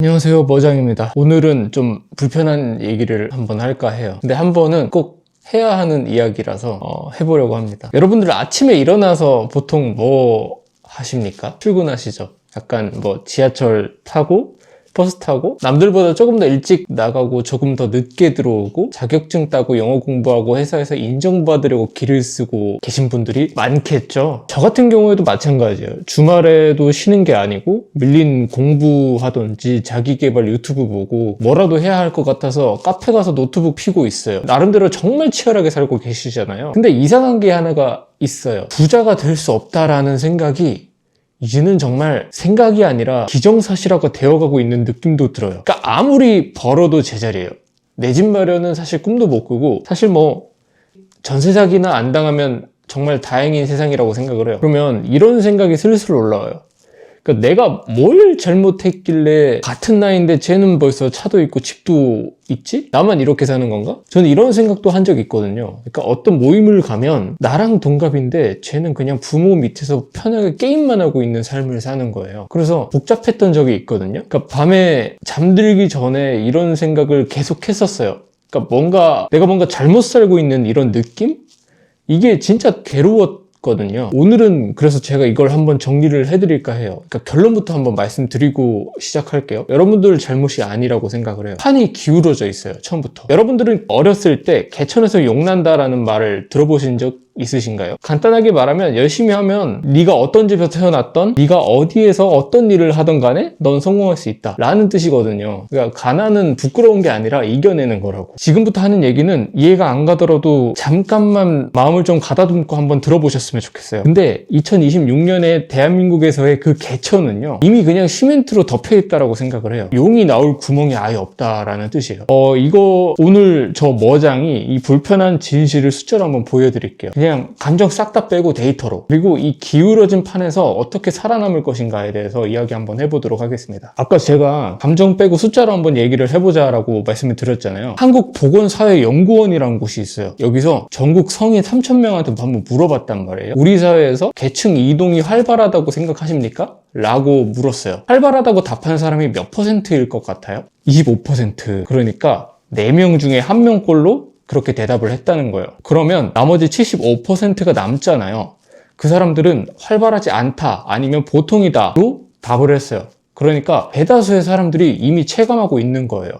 안녕하세요, 머장입니다. 오늘은 좀 불편한 얘기를 한번 할까 해요. 근데 한 번은 꼭 해야 하는 이야기라서 해보려고 합니다. 여러분들 아침에 일어나서 보통 뭐 하십니까? 출근하시죠? 약간 뭐 지하철 타고 버스 타고 남들보다 조금 더 일찍 나가고 조금 더 늦게 들어오고 자격증 따고 영어 공부하고 회사에서 인정받으려고 길을 쓰고 계신 분들이 많겠죠. 저 같은 경우에도 마찬가지예요. 주말에도 쉬는 게 아니고 밀린 공부하던지 자기계발 유튜브 보고 뭐라도 해야 할 것 같아서 카페 가서 노트북 피고 있어요. 나름대로 정말 치열하게 살고 계시잖아요. 근데 이상한 게 하나가 있어요. 부자가 될 수 없다라는 생각이 이제는 정말 생각이 아니라 기정사실화가 되어가고 있는 느낌도 들어요. 그러니까 아무리 벌어도 제자리예요. 내 집 마련은 사실 꿈도 못 꾸고, 사실 뭐 전세 사기나 안 당하면 정말 다행인 세상이라고 생각을 해요. 그러면 이런 생각이 슬슬 올라와요. 그러니까 내가 뭘 잘못했길래 같은 나이인데 쟤는 벌써 차도 있고 집도 있지? 나만 이렇게 사는 건가? 저는 이런 생각도 한 적이 있거든요. 그러니까 어떤 모임을 가면 나랑 동갑인데 쟤는 그냥 부모 밑에서 편하게 게임만 하고 있는 삶을 사는 거예요. 그래서 복잡했던 적이 있거든요. 그러니까 밤에 잠들기 전에 이런 생각을 계속 했었어요. 그러니까 내가 뭔가 잘못 살고 있는 이런 느낌? 이게 진짜 괴로웠거든요. 오늘은 그래서 제가 이걸 한번 정리를 해드릴까 해요. 그러니까 결론부터 한번 말씀드리고 시작할게요. 여러분들 잘못이 아니라고 생각을 해요. 판이 기울어져 있어요, 처음부터. 여러분들은 어렸을 때 개천에서 용난다라는 말을 들어보신 적 있으신가요? 간단하게 말하면 열심히 하면 네가 어떤 집에서 태어났던, 네가 어디에서 어떤 일을 하던 간에 넌 성공할 수 있다 라는 뜻이거든요. 그러니까 가난은 부끄러운 게 아니라 이겨내는 거라고. 지금부터 하는 얘기는 이해가 안 가더라도 잠깐만 마음을 좀 가다듬고 한번 들어보셨으면 좋겠어요. 근데 2026년에 대한민국에서의 그 개천은요, 이미 그냥 시멘트로 덮여있다라고 생각을 해요. 용이 나올 구멍이 아예 없다라는 뜻이에요. 이거 오늘 저 머장이 이 불편한 진실을 숫자로 한번 보여드릴게요. 그냥 감정 싹 다 빼고 데이터로. 그리고 이 기울어진 판에서 어떻게 살아남을 것인가에 대해서 이야기 한번 해보도록 하겠습니다. 아까 제가 감정 빼고 숫자로 한번 얘기를 해보자라고 말씀을 드렸잖아요. 한국보건사회연구원이라는 곳이 있어요. 여기서 전국 성인 3,000명한테 한번 물어봤단 말이에요. 우리 사회에서 계층 이동이 활발하다고 생각하십니까? 라고 물었어요. 활발하다고 답한 사람이 몇 %일 것 같아요? 25%. 그러니까 4명 중에 1명꼴로 그렇게 대답을 했다는 거예요. 그러면 나머지 75%가 남잖아요. 그 사람들은 활발하지 않다, 아니면 보통이다로 답을 했어요. 그러니까 대다수의 사람들이 이미 체감하고 있는 거예요.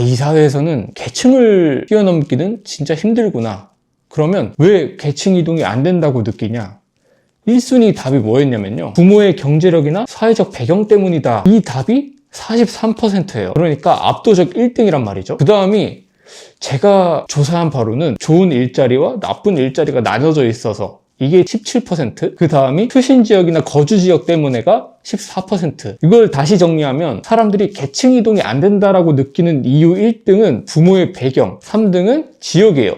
이 사회에서는 계층을 뛰어넘기는 진짜 힘들구나. 그러면 왜 계층 이동이 안 된다고 느끼냐? 1순위 답이 뭐였냐면요, 부모의 경제력이나 사회적 배경 때문이다. 이 답이 43%예요. 그러니까 압도적 1등이란 말이죠. 그 다음이 제가 조사한 바로는 좋은 일자리와 나쁜 일자리가 나눠져 있어서 이게 17%, 그 다음이 출신 지역이나 거주 지역 때문에가 14%. 이걸 다시 정리하면 사람들이 계층 이동이 안 된다라고 느끼는 이유 1등은 부모의 배경, 3등은 지역이에요.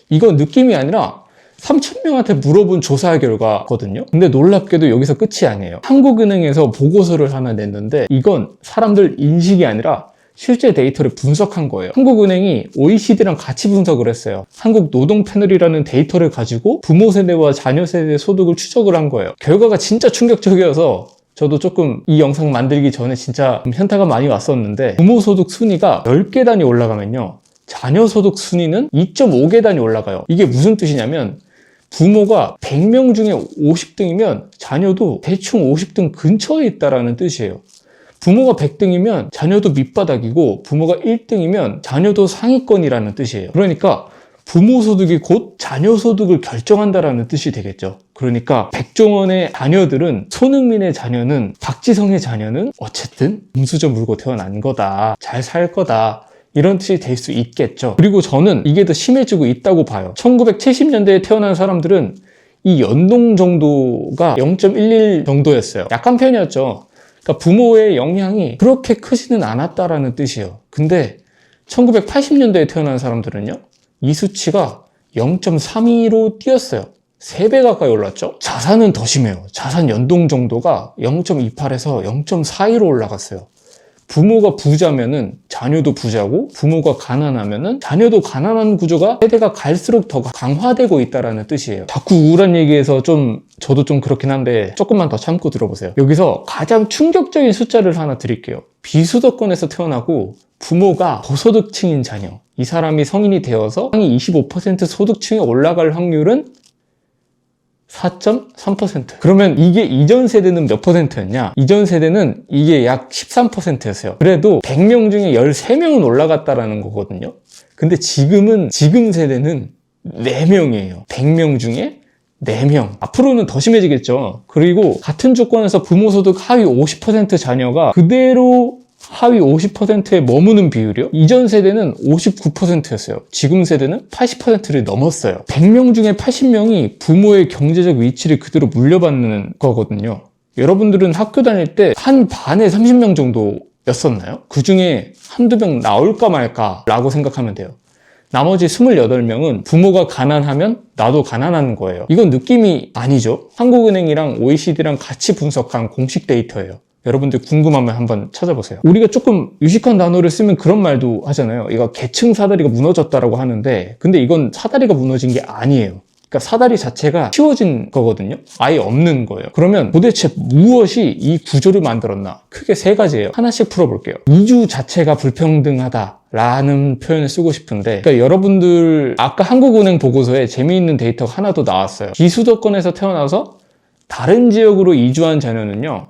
이건 느낌이 아니라 3,000명한테 물어본 조사 결과거든요. 근데 놀랍게도 여기서 끝이 아니에요. 한국은행에서 보고서를 하나 냈는데 이건 사람들 인식이 아니라 실제 데이터를 분석한 거예요. 한국은행이 OECD랑 같이 분석을 했어요. 한국노동패널이라는 데이터를 가지고 부모 세대와 자녀 세대의 소득을 추적을 한 거예요. 결과가 진짜 충격적이어서 저도 조금 이 영상 만들기 전에 진짜 현타가 많이 왔었는데, 부모 소득 순위가 10계단이 올라가면요, 자녀 소득 순위는 2.5계단이 올라가요. 이게 무슨 뜻이냐면 부모가 100명 중에 50등이면 자녀도 대충 50등 근처에 있다라는 뜻이에요. 부모가 100등이면 자녀도 밑바닥이고 부모가 1등이면 자녀도 상위권이라는 뜻이에요. 그러니까 부모 소득이 곧 자녀 소득을 결정한다라는 뜻이 되겠죠. 그러니까 백종원의 자녀들은, 손흥민의 자녀는, 박지성의 자녀는 어쨌든 금수저 물고 태어난 거다, 잘 살 거다, 이런 뜻이 될 수 있겠죠. 그리고 저는 이게 더 심해지고 있다고 봐요. 1970년대에 태어난 사람들은 이 연동 정도가 0.11 정도였어요. 약한 편이었죠. 그러니까 부모의 영향이 그렇게 크지는 않았다라는 뜻이에요. 근데 1980년대에 태어난 사람들은요, 이 수치가 0.32로 뛰었어요. 3배 가까이 올랐죠? 자산은 더 심해요. 자산 연동 정도가 0.28에서 0.42로 올라갔어요. 부모가 부자면은 자녀도 부자고 부모가 가난하면은 자녀도 가난한 구조가 세대가 갈수록 더 강화되고 있다는 뜻이에요. 자꾸 우울한 얘기해서 저도 좀 그렇긴 한데 조금만 더 참고 들어보세요. 여기서 가장 충격적인 숫자를 하나 드릴게요. 비수도권에서 태어나고 부모가 고소득층인 자녀, 이 사람이 성인이 되어서 상위 25% 소득층에 올라갈 확률은 4.3%. 그러면 이게 이전 세대는 몇 퍼센트였냐? 이전 세대는 이게 약 13%였어요. 그래도 100명 중에 13명은 올라갔다라는 거거든요. 근데 지금 세대는 4명이에요. 100명 중에 4명. 앞으로는 더 심해지겠죠. 그리고 같은 조건에서 부모 소득 하위 50% 자녀가 그대로 하위 50%에 머무는 비율이요. 이전 세대는 59%였어요. 지금 세대는 80%를 넘었어요. 100명 중에 80명이 부모의 경제적 위치를 그대로 물려받는 거거든요. 여러분들은 학교 다닐 때 한 반에 30명 정도였었나요? 그 중에 한두 명 나올까 말까 라고 생각하면 돼요. 나머지 28명은 부모가 가난하면 나도 가난한 거예요. 이건 느낌이 아니죠. 한국은행이랑 OECD랑 같이 분석한 공식 데이터예요. 여러분들 궁금하면 한번 찾아보세요. 우리가 조금 유식한 단어를 쓰면 그런 말도 하잖아요. 이거 계층 사다리가 무너졌다라고 하는데, 근데 이건 사다리가 무너진 게 아니에요. 그러니까 사다리 자체가 치워진 거거든요. 아예 없는 거예요. 그러면 도대체 무엇이 이 구조를 만들었나? 크게 3가지예요. 하나씩 풀어볼게요. 이주 자체가 불평등하다 라는 표현을 쓰고 싶은데, 그러니까 여러분들 아까 한국은행 보고서에 재미있는 데이터가 하나 더 나왔어요. 비수도권에서 태어나서 다른 지역으로 이주한 자녀는요,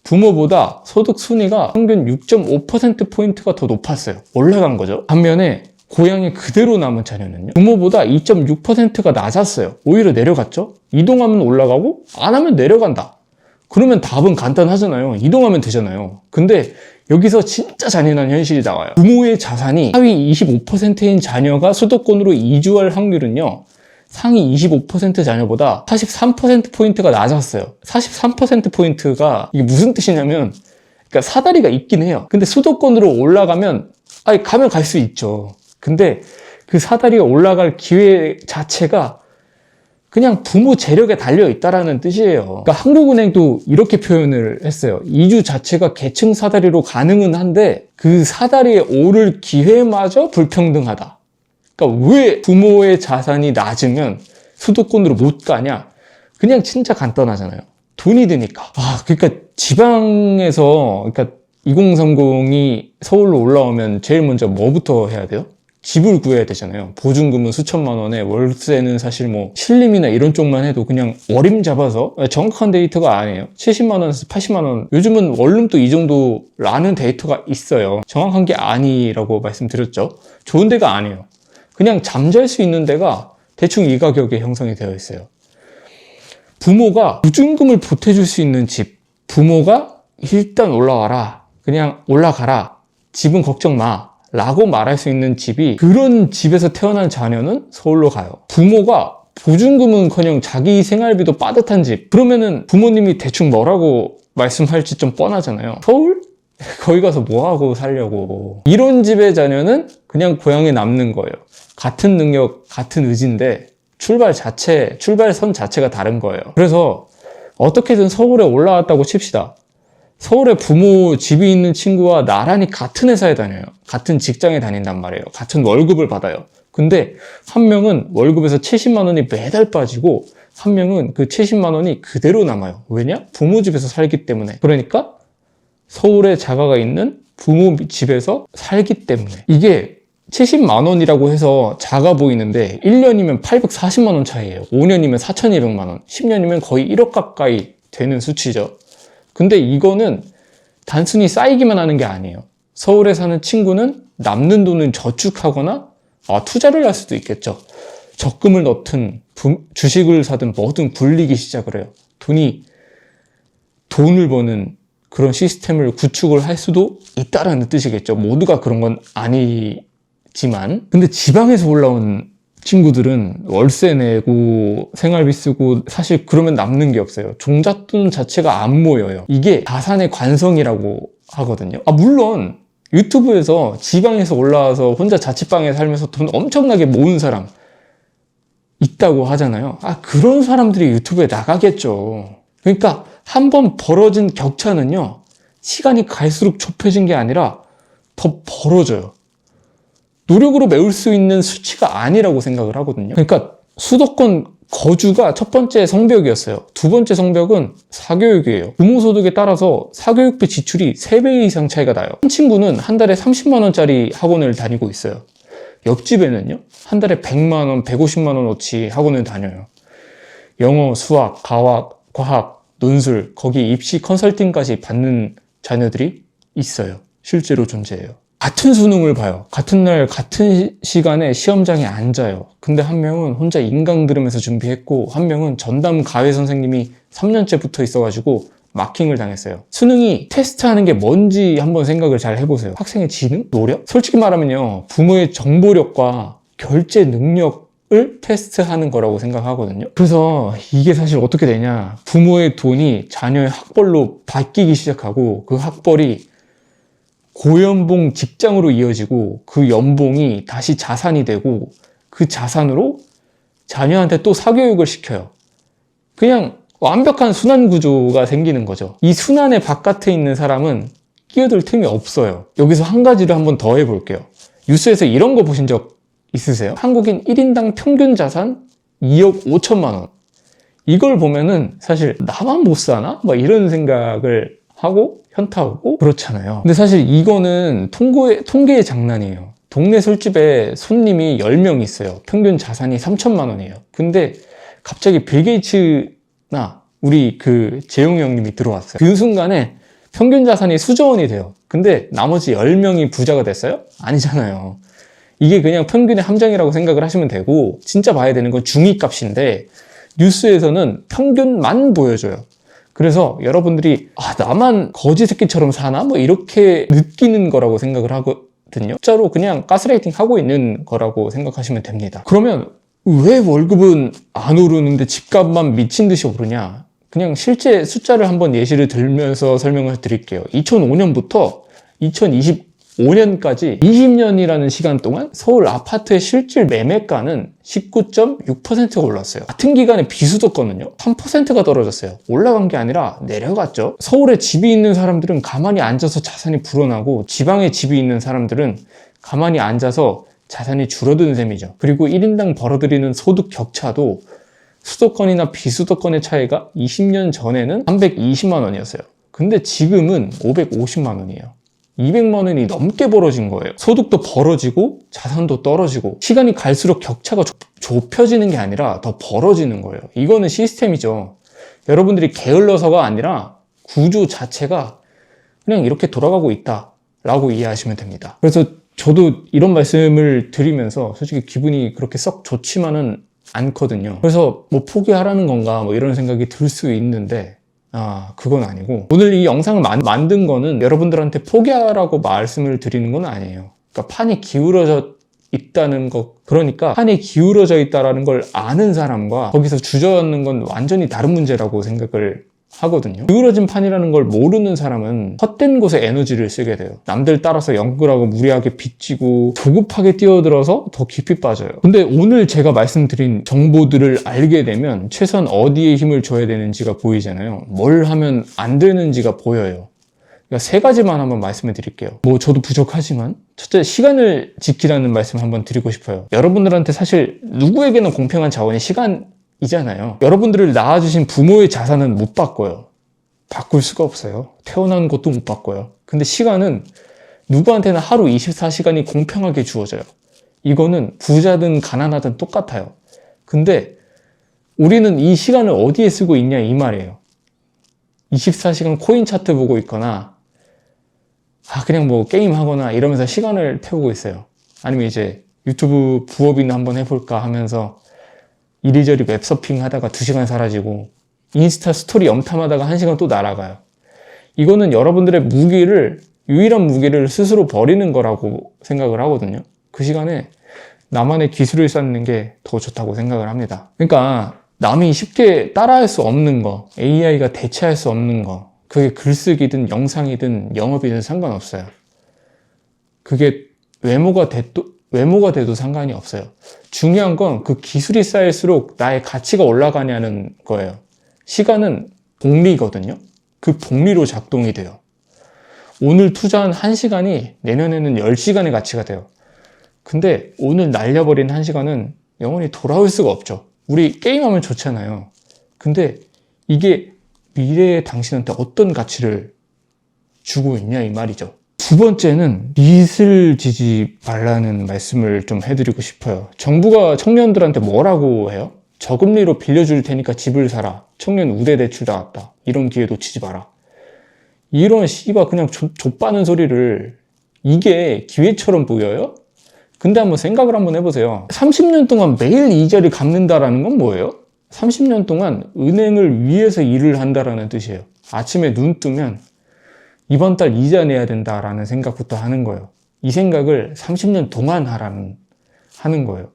부모보다 소득 순위가 평균 6.5%포인트가 더 높았어요. 올라간 거죠. 반면에 고향에 그대로 남은 자녀는요, 부모보다 2.6%가 낮았어요. 오히려 내려갔죠. 이동하면 올라가고 안 하면 내려간다. 그러면 답은 간단하잖아요. 이동하면 되잖아요. 근데 여기서 진짜 잔인한 현실이 나와요. 부모의 자산이 하위 25%인 자녀가 수도권으로 이주할 확률은요, 상위 25% 자녀보다 43%포인트가 낮았어요. 43%포인트가 이게 무슨 뜻이냐면, 그러니까 사다리가 있긴 해요. 근데 수도권으로 올라가면, 가면 갈 수 있죠. 근데 그 사다리가 올라갈 기회 자체가 그냥 부모 재력에 달려 있다라는 뜻이에요. 그러니까 한국은행도 이렇게 표현을 했어요. 이주 자체가 계층 사다리로 가능은 한데 그 사다리에 오를 기회마저 불평등하다. 그러니까 왜 부모의 자산이 낮으면 수도권으로 못 가냐? 그냥 진짜 간단하잖아요. 돈이 드니까. 그러니까 지방에서, 그러니까 2030이 서울로 올라오면 제일 먼저 뭐부터 해야 돼요? 집을 구해야 되잖아요. 보증금은 수천만 원에, 월세는 사실 뭐 신림이나 이런 쪽만 해도 그냥 어림 잡아서, 정확한 데이터가 아니에요. 70만 원에서 80만 원. 요즘은 원룸도 이 정도라는 데이터가 있어요. 정확한 게 아니라고 말씀드렸죠. 좋은 데가 아니에요. 그냥 잠잘 수 있는 데가 대충 이 가격에 형성이 되어 있어요. 부모가 보증금을 보태줄 수 있는 집, 부모가 일단 올라와라, 그냥 올라가라, 집은 걱정 마 라고 말할 수 있는 집이, 그런 집에서 태어난 자녀는 서울로 가요. 부모가 보증금은커녕 자기 생활비도 빠듯한 집, 그러면은 부모님이 대충 뭐라고 말씀할지 좀 뻔하잖아요. 서울? 거기 가서 뭐하고 살려고. 이런 집의 자녀는 그냥 고향에 남는 거예요. 같은 능력, 같은 의지인데 출발선 자체가 다른 거예요. 그래서 어떻게든 서울에 올라왔다고 칩시다. 서울에 부모 집이 있는 친구와 나란히 같은 회사에 다녀요. 같은 직장에 다닌단 말이에요. 같은 월급을 받아요. 근데 한 명은 월급에서 70만 원이 매달 빠지고 한 명은 그 70만 원이 그대로 남아요. 왜냐? 부모 집에서 살기 때문에. 그러니까 서울에 자가가 있는 부모 집에서 살기 때문에. 이게 70만 원이라고 해서 작아 보이는데 1년이면 840만 원 차이예요. 5년이면 4,200만 원, 10년이면 거의 1억 가까이 되는 수치죠. 근데 이거는 단순히 쌓이기만 하는 게 아니에요. 서울에 사는 친구는 남는 돈은 저축하거나 투자를 할 수도 있겠죠. 적금을 넣든 주식을 사든 뭐든 굴리기 시작을 해요. 돈을 버는 그런 시스템을 구축을 할 수도 있다라는 뜻이겠죠. 모두가 그런 건 아니지만. 근데 지방에서 올라온 친구들은 월세 내고 생활비 쓰고 사실 그러면 남는 게 없어요. 종잣돈 자체가 안 모여요. 이게 자산의 관성이라고 하거든요. 물론 유튜브에서 지방에서 올라와서 혼자 자취방에 살면서 돈 엄청나게 모은 사람 있다고 하잖아요. 그런 사람들이 유튜브에 나가겠죠. 그러니까 한번 벌어진 격차는요, 시간이 갈수록 좁혀진 게 아니라 더 벌어져요. 노력으로 메울 수 있는 수치가 아니라고 생각을 하거든요. 그러니까 수도권 거주가 첫 번째 성벽이었어요. 두 번째 성벽은 사교육이에요. 부모 소득에 따라서 사교육비 지출이 3배 이상 차이가 나요. 한 친구는 한 달에 30만 원짜리 학원을 다니고 있어요. 옆집에는요, 한 달에 100만 원, 150만 원어치 학원을 다녀요. 영어, 수학, 과학, 논술, 거기 입시 컨설팅까지 받는 자녀들이 있어요. 실제로 존재해요. 같은 수능을 봐요. 같은 날 같은 시간에 시험장에 앉아요. 근데 한 명은 혼자 인강 들으면서 준비했고 한 명은 전담 가외 선생님이 3년째 붙어 있어가지고 마킹을 당했어요. 수능이 테스트하는 게 뭔지 한번 생각을 잘 해보세요. 학생의 지능? 노력? 솔직히 말하면요, 부모의 정보력과 결제 능력을 테스트하는 거라고 생각하거든요. 그래서 이게 사실 어떻게 되냐, 부모의 돈이 자녀의 학벌로 바뀌기 시작하고 그 학벌이 고연봉 직장으로 이어지고 그 연봉이 다시 자산이 되고 그 자산으로 자녀한테 또 사교육을 시켜요. 그냥 완벽한 순환 구조가 생기는 거죠. 이 순환의 바깥에 있는 사람은 끼어들 틈이 없어요. 여기서 한 가지를 한번 더 해볼게요. 뉴스에서 이런 거 보신 적 있으세요? 한국인 1인당 평균 자산 2억 5천만 원. 이걸 보면은 사실 나만 못 사나? 막 이런 생각을 하고 현타 오고 그렇잖아요. 근데 사실 이거는 통계의 장난이에요. 동네 술집에 손님이 10명 있어요. 평균 자산이 3천만 원이에요. 근데 갑자기 빌 게이츠나 우리 그 재용 형님이 들어왔어요. 그 순간에 평균 자산이 수조 원이 돼요. 근데 나머지 10명이 부자가 됐어요? 아니잖아요. 이게 그냥 평균의 함정이라고 생각을 하시면 되고, 진짜 봐야 되는 건 중위값인데 뉴스에서는 평균만 보여줘요. 그래서 여러분들이 나만 거지 새끼처럼 사나? 뭐 이렇게 느끼는 거라고 생각을 하거든요. 진짜로 그냥 가스라이팅 하고 있는 거라고 생각하시면 됩니다. 그러면 왜 월급은 안 오르는데 집값만 미친 듯이 오르냐? 그냥 실제 숫자를 한번 예시를 들면서 설명을 드릴게요. 2005년부터 2025년까지 20년이라는 시간 동안 서울 아파트의 실질 매매가는 19.6%가 올랐어요. 같은 기간에 비수도권은요, 3%가 떨어졌어요. 올라간 게 아니라 내려갔죠. 서울에 집이 있는 사람들은 가만히 앉아서 자산이 불어나고, 지방에 집이 있는 사람들은 가만히 앉아서 자산이 줄어드는 셈이죠. 그리고 1인당 벌어들이는 소득 격차도 수도권이나 비수도권의 차이가 20년 전에는 320만 원이었어요. 근데 지금은 550만 원이에요. 200만 원이 넘게 벌어진 거예요. 소득도 벌어지고 자산도 떨어지고, 시간이 갈수록 격차가 좁혀지는 게 아니라 더 벌어지는 거예요. 이거는 시스템이죠. 여러분들이 게을러서가 아니라 구조 자체가 그냥 이렇게 돌아가고 있다라고 이해하시면 됩니다. 그래서 저도 이런 말씀을 드리면서 솔직히 기분이 그렇게 썩 좋지만은 않거든요. 그래서 뭐 포기하라는 건가 뭐 이런 생각이 들 수 있는데, 그건 아니고, 오늘 이 영상을 만든 거는 여러분들한테 포기하라고 말씀을 드리는 건 아니에요. 그러니까 판이 기울어져 있다는 거, 그러니까 판이 기울어져 있다라는 걸 아는 사람과 거기서 주저앉는 건 완전히 다른 문제라고 생각을 하거든요. 기울어진 판이라는 걸 모르는 사람은 헛된 곳에 에너지를 쓰게 돼요. 남들 따라서 연구하고 무리하게 빚지고 조급하게 뛰어들어서 더 깊이 빠져요. 근데 오늘 제가 말씀드린 정보들을 알게 되면 최소한 어디에 힘을 줘야 되는지가 보이잖아요. 뭘 하면 안 되는지가 보여요. 그러니까 3가지만 한번 말씀을 드릴게요. 뭐 저도 부족하지만, 첫째, 시간을 지키라는 말씀을 한번 드리고 싶어요. 여러분들한테 사실 누구에게나 공평한 자원이 시간이잖아요. 여러분들을 낳아주신 부모의 자산은 못 바꿔요. 바꿀 수가 없어요. 태어난 것도 못 바꿔요. 근데 시간은 누구한테나 하루 24시간이 공평하게 주어져요. 이거는 부자든 가난하든 똑같아요. 근데 우리는 이 시간을 어디에 쓰고 있냐 이 말이에요. 24시간 코인 차트 보고 있거나 그냥 뭐 게임하거나 이러면서 시간을 태우고 있어요. 아니면 이제 유튜브 부업이나 한번 해볼까 하면서 이리저리 웹서핑 하다가 2시간 사라지고, 인스타 스토리 염탐하다가 1시간 또 날아가요. 이거는 여러분들의 유일한 무기를 스스로 버리는 거라고 생각을 하거든요. 그 시간에 나만의 기술을 쌓는 게 더 좋다고 생각을 합니다. 그러니까 남이 쉽게 따라할 수 없는 거, AI가 대체할 수 없는 거, 그게 글쓰기든 영상이든 영업이든 상관없어요. 그게 외모가 돼도 상관이 없어요. 중요한 건 그 기술이 쌓일수록 나의 가치가 올라가냐는 거예요. 시간은 복리거든요. 그 복리로 작동이 돼요. 오늘 투자한 1시간이 내년에는 10시간의 가치가 돼요. 근데 오늘 날려버린 1시간은 영원히 돌아올 수가 없죠. 우리 게임하면 좋잖아요. 근데 이게 미래의 당신한테 어떤 가치를 주고 있냐 이 말이죠. 두 번째는 빚을 지지 말라는 말씀을 좀 해드리고 싶어요. 정부가 청년들한테 뭐라고 해요? 저금리로 빌려줄 테니까 집을 사라. 청년 우대 대출 나왔다. 이런 기회 놓치지 마라. 이런 씨발 그냥 좆빠는 소리를 이게 기회처럼 보여요? 근데 한번 생각을 한번 해보세요. 30년 동안 매일 이자를 갚는다라는 건 뭐예요? 30년 동안 은행을 위해서 일을 한다라는 뜻이에요. 아침에 눈 뜨면 이번 달 이자 내야 된다라는 생각부터 하는 거예요. 이 생각을 30년 동안 하는 거예요.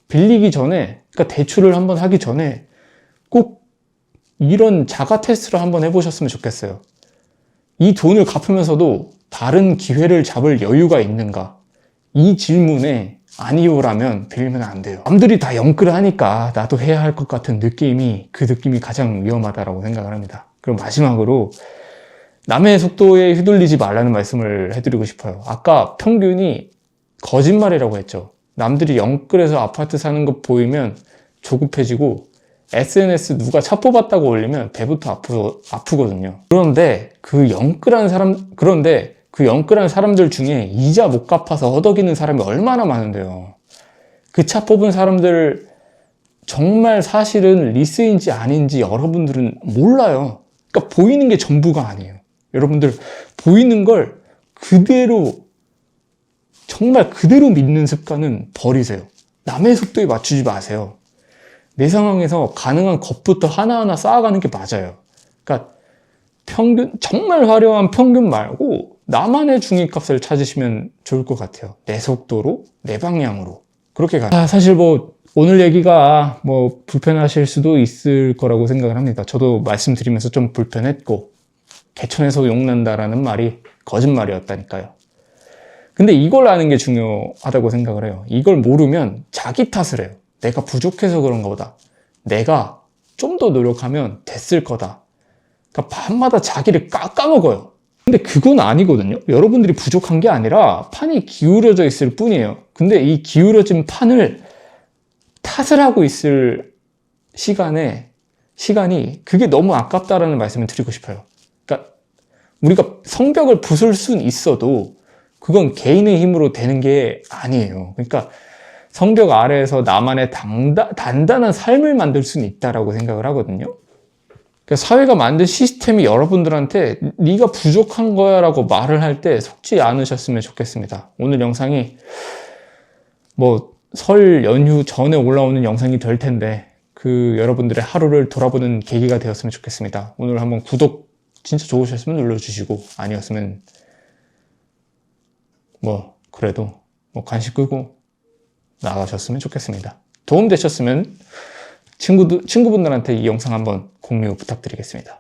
빌리기 전에, 그러니까 대출을 한번 하기 전에 꼭 이런 자가 테스트를 한번 해보셨으면 좋겠어요. 이 돈을 갚으면서도 다른 기회를 잡을 여유가 있는가? 이 질문에 아니오라면 빌리면 안 돼요. 남들이 다 영끌을 하니까 나도 해야 할 것 같은 그 느낌이 가장 위험하다고 생각을 합니다. 그럼 마지막으로 남의 속도에 휘둘리지 말라는 말씀을 해드리고 싶어요. 아까 평균이 거짓말이라고 했죠. 남들이 영끌에서 아파트 사는 거 보이면 조급해지고 SNS 누가 차 뽑았다고 올리면 배부터 아프거든요. 그런데 그 영끌한 사람들 중에 이자 못 갚아서 허덕이는 사람이 얼마나 많은데요. 그 차 뽑은 사람들 정말 사실은 리스인지 아닌지 여러분들은 몰라요. 그러니까 보이는 게 전부가 아니에요. 여러분들 보이는 걸 정말 그대로 믿는 습관은 버리세요. 남의 속도에 맞추지 마세요. 내 상황에서 가능한 것부터 하나하나 쌓아가는 게 맞아요. 그러니까 정말 화려한 평균 말고 나만의 중위값을 찾으시면 좋을 것 같아요. 내 속도로, 내 방향으로. 그렇게 가요. 사실 오늘 얘기가 불편하실 수도 있을 거라고 생각을 합니다. 저도 말씀드리면서 좀 불편했고, 개천에서 욕난다라는 말이 거짓말이었다니까요. 근데 이걸 아는 게 중요하다고 생각을 해요. 이걸 모르면 자기 탓을 해요. 내가 부족해서 그런가 보다. 내가 좀 더 노력하면 됐을 거다. 그러니까 밤마다 자기를 깎아먹어요. 근데 그건 아니거든요. 여러분들이 부족한 게 아니라 판이 기울어져 있을 뿐이에요. 근데 이 기울어진 판을 탓을 하고 있을 시간이 그게 너무 아깝다라는 말씀을 드리고 싶어요. 그러니까 우리가 성벽을 부술 수는 있어도 그건 개인의 힘으로 되는 게 아니에요. 그러니까 성벽 아래에서 나만의 단단한 삶을 만들 수는 있다라고 생각을 하거든요. 그러니까 사회가 만든 시스템이 여러분들한테 네가 부족한 거야 라고 말을 할 때 속지 않으셨으면 좋겠습니다. 오늘 영상이 설 연휴 전에 올라오는 영상이 될 텐데 여러분들의 하루를 돌아보는 계기가 되었으면 좋겠습니다. 오늘 한번 구독 진짜 좋으셨으면 눌러주시고 아니었으면 그래도 관심 끄고 나가셨으면 좋겠습니다. 도움 되셨으면 친구분들한테 이 영상 한번 공유 부탁드리겠습니다.